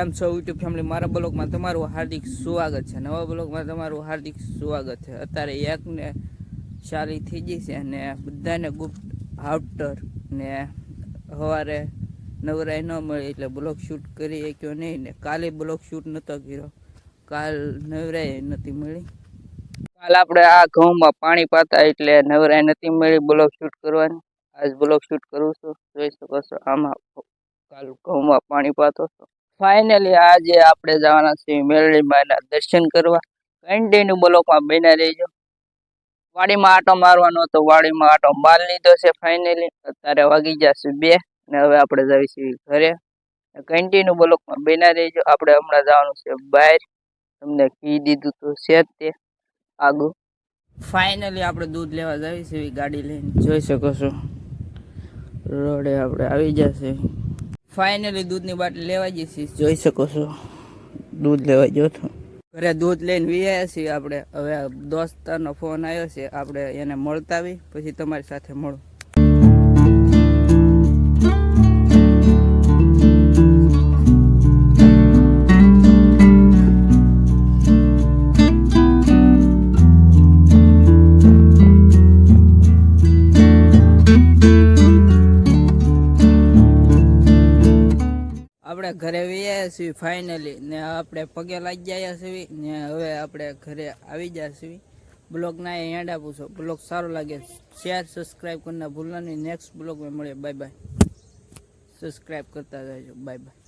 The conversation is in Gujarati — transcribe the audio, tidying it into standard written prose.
કેમ છો યુટ્યુબ ફેમિલી? મારા બ્લોગમાં તમારું હાર્દિક સ્વાગત છે. નવા બ્લોગમાં તમારું હાર્દિક સ્વાગત છે. અત્યારે 1:40 થઈ ગઈ છે અને બધાને ગુડ આફ્ટર ને સવારે નવરાઈ ન મળી એટલે બ્લોગ શૂટ કરી શક્યો નહીં ને કાલે બ્લોગ શૂટ નહોતો કર્યો. કાલ નવરાઈ નથી મળી. કાલ આપણે આ ઘઉંમાં પાણી પાતા એટલે નવરાઈ નથી મળી બ્લોગ શૂટ કરવાની. આજ બ્લોગ શૂટ કરું છું, જોઈ શકો છો. આમાં કાલ ઘઉંમાં પાણી પાતો હતો. ફાઇનલી આજે આપણે જવાના છીએ મેરડી માના દર્શન કરવા. કન્ટિન્યુ બ્લોકમાં બન્યા રહેજો. વાડીમાં આટો મારવાનો હતો, વાડીમાં આટો માર લીધો છે ફાઇનલી. અત્યારે વાગી ગયા છે 2 ને હવે આપણે જઈએ છીએ ઘરે. કન્ટિન્યુ બ્લોકમાં બન્યા રહેજો. આપણે હમણાં જવાનું છે બહાર, તમને કહી દીધું તો છે જ તે આગળ. ફાઇનલી આપણે દૂધ લેવા જઈએ છીએ ગાડી લઈને, જોઈ શકો છો. રોડે આપણે આવી જશે. ફાઇનલી દૂધની બાટલી લેવા જઈશી, જોઈ શકો છો. દૂધ લેવા ગયો હતો, ઘરે દૂધ લઈને વિયા છીએ આપણે. હવે દોસ્તારનો ફોન આવ્યો છે, આપણે એને મળતા આવી પછી તમારી સાથે મળું. આપણે ઘરે વયા છીએ ફાઇનલી ને આપણે પગે લાગી ગયા છીએ ને હવે આપણે ઘરે આવી ગયા છીએ. બ્લોગના એન્ડ આપું છું. બ્લોગ સારો લાગે શેર સબસ્ક્રાઈબ કરना ભૂલના નહીં. નેક્સ્ટ બ્લોગમાં મળીએ. Bye bye. સબસ્ક્રાઈબ કરતા રહેજો. Bye bye.